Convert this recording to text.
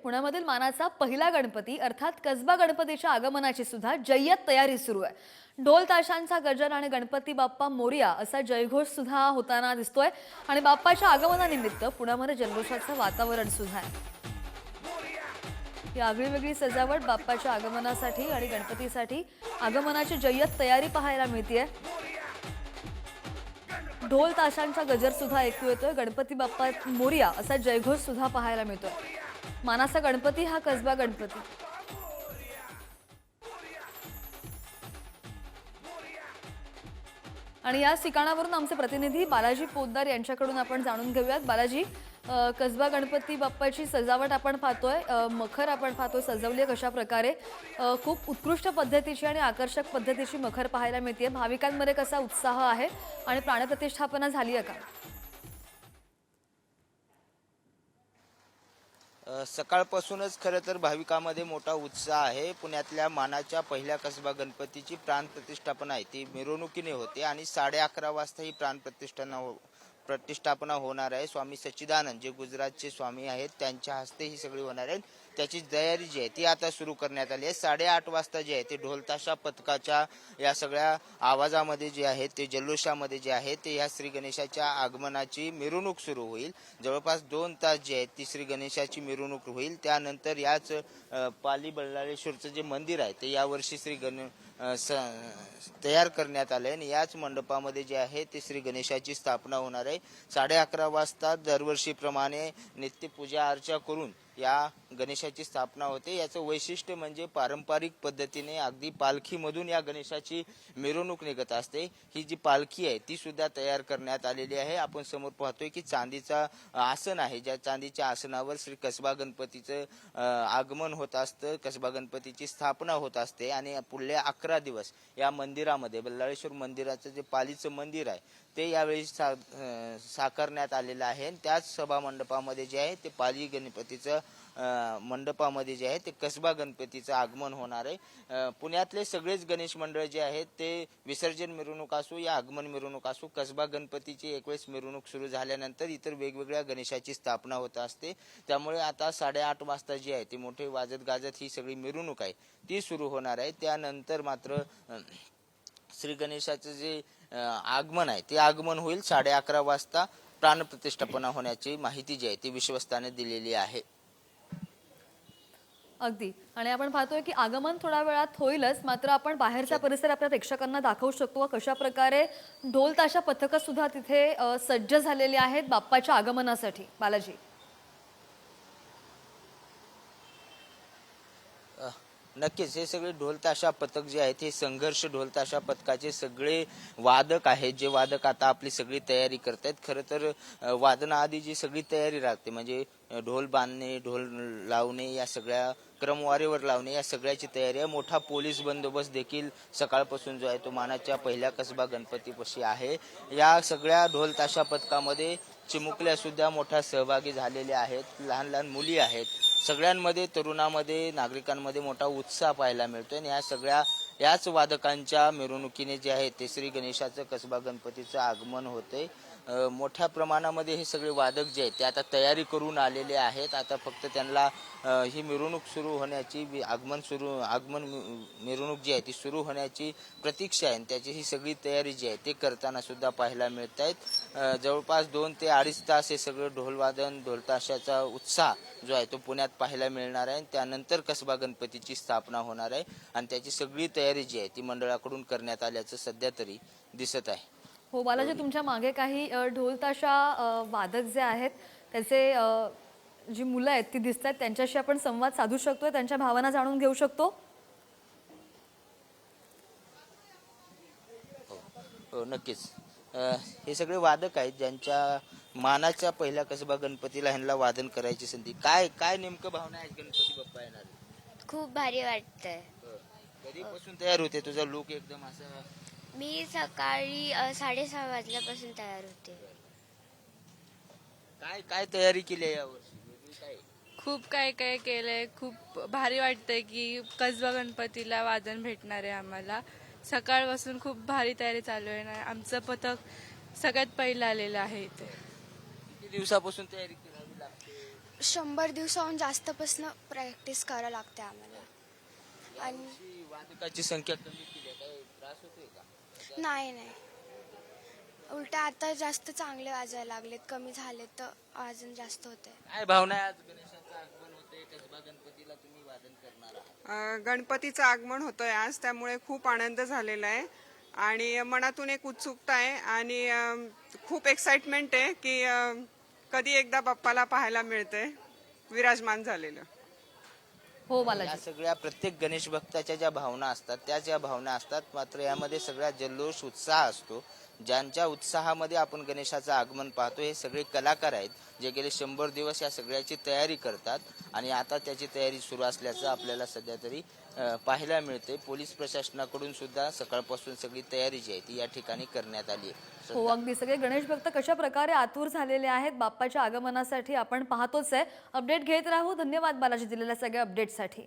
पुण्यामधील मानाचा पहिला गणपती अर्थात कसबा गणपतीच्या आगमनाची सुद्धा जय्यत तयारी सुरू आहे। ढोल ताशांचा गजर आणि गणपती बाप्पा मोरया असा जयघोष सुद्धा होताना दिसतोय आणि बाप्पाच्या आगमनानिमित्त पुण्यामध्ये जल्लोषाचं वातावरण सुद्धा आहे। ही आगळीवेगळी सजावट बाप्पाच्या आगमनासाठी आणि गणपतीसाठी आगमनाची जय्यत तयारी पाहायला मिळतेय। ढोल ताशांचा गजर सुद्धा ऐकू येतोय। गणपती बाप्पा मोरया असा जयघोष सुद्धा पाहायला मिळतोय। मानाचा गणपती हा कसबा गणपती। आणि या ठिकाणावरून आमचे प्रतिनिधी बालाजी पोद्दार यांच्याकडून आपण जाणून घेऊयात। बालाजी, कसबा गणपती बाप्पाची सजावट आपण पाहतोय, मखर आपण पाहतोय सजवली कशा प्रकारे, खूप उत्कृष्ट पद्धतीची आणि आकर्षक पद्धतीची मखर पाहायला मिळते। भाविकांमध्ये कसा उत्साह आहे आणि प्राणप्रतिष्ठापना झाली आहे का? सकाळपासूनच खरं तर भाविकांमध्ये मोठा उत्साह आहे। पुण्यातल्या मानाच्या पहिल्या कसबा गणपतीची प्राणप्रतिष्ठापना आहे ती मिरवणुकीने होते आणि 11:30 वाजता ही प्रतिष्ठापना होणार आहे। स्वामी सच्चिदानंद जे गुजरातचे स्वामी आहेत त्यांच्या हस्ते ही सगळी होणार आहे। त्याची तयारी जी आहे ती आता सुरू करण्यात आली आहे। 8:30 वाजता जे आहे ते ढोलताशा पथकाच्या या सगळ्या आवाजामध्ये जे आहे ते जल्लोषामध्ये जे आहे ते या श्री गणेशाच्या आगमनाची मिरवणूक सुरू होईल। जवळपास 2 तास जे आहे ती श्री गणेशाची मिरवणूक होईल। त्यानंतर याच पाली बल्लाळेश्वरचं जे मंदिर आहे ते यावर्षी तयार करण्यात आले आणि याच मंडपामध्ये जे आहे ते श्री गणेशाची स्थापना होणार आहे। 11:30 वाजता दरवर्षीप्रमाणे नित्य पूजा अर्चा करून या गणेशाची स्थापना होते। याचं वैशिष्ट्य म्हणजे पारंपरिक पद्धतीने अगदी पालखीमधून या गणेशाची मिरवणूक निघत असते। ही जी पालखी आहे ती सुद्धा तयार करण्यात आलेली आहे। आपण समोर पाहतोय की चांदीचा आसन आहे, ज्या चांदीच्या आसनावर श्री कसबा गणपतीचं आगमन होत असतं, कसबा गणपतीची स्थापना होत असते आणि पुढले 11 दिवस या मंदिरामध्ये बल्लाळेश्वर मंदिराचं जे पालीचं मंदिर आहे ते यावेळी साकारण्यात आलेलं आहे। त्याच सभा मंडपामध्ये जे आहे ते पाली गणपतीचं मंडपामध्ये जे आहे ते कसबा गणपतीचं आगमन होणार आहे। पुण्यातले सगळेच गणेश मंडळ जे आहेत ते विसर्जन मिरवणूक असो या आगमन मिरवणूक असो, कसबा गणपतीची एक वेळेस मिरवणूक सुरू झाल्यानंतर इतर वेगवेगळ्या गणेशाची स्थापना होत असते। त्यामुळे आता 8:30 वाजता जी आहे ती मोठे वाजत गाजत ही सगळी मिरवणूक आहे ती सुरू होणार आहे। त्यानंतर मात्र श्री गणेशाचं जे आगमन आहे ते आगमन होईल 11:30 वाजता। प्राणप्रतिष्ठापना होण्याची माहिती जी आहे ती विश्वस्ताने दिलेली आहे। अगदी, आणि आपण पाहतोय की आगमन थोड्या वेळात होईलच, मात्र आपण बाहेरचा परिसर आपल्या प्रेक्षकांना दाखवू शकतो कशा प्रकारे ढोल ताशा पथकं सुद्धा तिथे सज्ज झालेली आहेत बाप्पाच्या आगमनासाठी। बालाजी, नक्कीच हे सगळे ढोल ताशा पथक जे आहेत हे संघर्ष ढोल ताशा पथकाचे सगळे वादक आहेत, जे वादक आता आपली सगळी तयारी करतायत। खरं तर वादनाआधी जी सगळी तयारी राहते म्हणजे ढोल बांधणे, ढोल लावणे, या सगळ्या क्रमवारीवर लावणे, या सगळ्याची तयारी आहे। मोठा पोलीस बंदोबस्त देखील सकाळपासून जो आहे तो मानाच्या पहिल्या कसबा गणपतीपाशी आहे। या सगळ्या ढोल ताशा पथकामध्ये चिमुकल्या सुद्धा मोठ्या सहभागी झालेल्या आहेत, लहान लहान मुली आहेत। सगळ्यांमध्ये, तरुणांमध्ये, नागरिकांमध्ये मोठा उत्साह पाहायला मिळतोय आणि याच वादकांच्या मिरवणुकीने जे आहे ते श्री गणेशाचं कसबा गणपतीचं आगमन होते। मोठ्या प्रमाणामध्ये हे सगळे वादक जे आहेत ते आता तयारी करून आलेले आहेत। आता फक्त त्यांना ही मिरवणूक सुरू होण्याची, आगमन मिरवणूक जी आहे ती सुरू होण्याची प्रतीक्षा आहे आणि त्याची ही सगळी तयारी जी आहे ते करताना सुद्धा पाहायला मिळत आहेत। जवळपास 2 ते 2.5 तास हे सगळं ढोलवादन, ढोलताशाचा उत्साह जो आहे तो पुण्यात पाहायला मिळणार आहे। त्यानंतर कसबा गणपतीची स्थापना होणार आहे आणि त्याची सगळी तयारी जी आहे ती मंडळाकडून करण्यात आल्याचं सध्या तरी दिसत आहे। हो बालाजी, तुमच्या मागे काही ढोल ताशा वादक जे आहेत त्याचे जी मुलं आहेत ती दिसतात, त्यांच्याशी आपण संवाद साधू शकतोय, त्यांच्या भावना जाणून घेऊ शकतो। हो नक्कीच, हे सगळे वादक आहेत ज्यांच्या मानाच्या पहिल्या कसबा गणपतीला ह्यांना वादन करायची संधी। काय काय नेमकं भावना आहे गणपती बाप्पा येणार? खूप भारी वाटतंय। कधीपासून तयार होते? तुझा लुक एकदम असा मी सकाळी 6:30 वाजल्यापासून तयार होते। काय काय तयारी केली आहे यावर्षी? काय खूप काय काय केलंय। खूप भारी वाटतंय की कसबा गणपतीला वादन भेटणार आहे आम्हाला। सकाळपासून खूप भारी तयारी चालू आहे ना। आमचं पथक सगळ्यात पहिलं आलेलं आहे इथे। किती दिवसापासून तयारी करावी लागते? 100 दिवसाहून जास्तपासून प्रॅक्टिस करावं लागते आम्हाला. आणि ही वादकाची संख्या कमी केली आहे, काय त्रास होतोय का? नाही उलट आता जास्त चांगले वाजायला लागलेत, कमी झाले तर अजून जास्त होते. काय भावना आहे? आज गणेशाचं आगमन होते, कसबा गणपतीला तुम्ही वादन करणार आहात. गणपतीचं आगमन होतंय आज, त्यामुळे खूप आनंद झालेला आहे आणि मनातून एक उत्सुकता आहे आणि खूप एक्साइटमेंट आहे की कधी एकदा बाप्पाला पाहायला मिळते विराजमान झालेलं. हो या बालाजी. सगळ्या प्रत्येक गणेश भक्ताच्या ज्या भावना असतात त्याच या भावना असतात, मात्र यामध्ये सगळ्यात जल्लोष उत्साह असतो. ज्यांच्या उत्साहामध्ये आपण गणेशाचं आगमन पाहतो हे सगळे कलाकार आहेत, जे गेले 100 दिवस या सगळ्याची तयारी करतात आणि आता त्याची तयारी सुरू असल्याचं आपल्याला सध्या तरी पाहायला मिळते. पोलीस प्रशासनाकडून सुद्धा सकाळपासून सगळी तयारी जी आहे ती या ठिकाणी करण्यात आली आहे. हो अगदी सगळे गणेश भक्त कशा प्रकारे आतुर झालेले आहेत बाप्पाच्या आगमनासाठी आपण पाहतोच आहे. अपडेट घेत राहू. धन्यवाद बालाजी दिलेल्या सगळ्या अपडेटसाठी.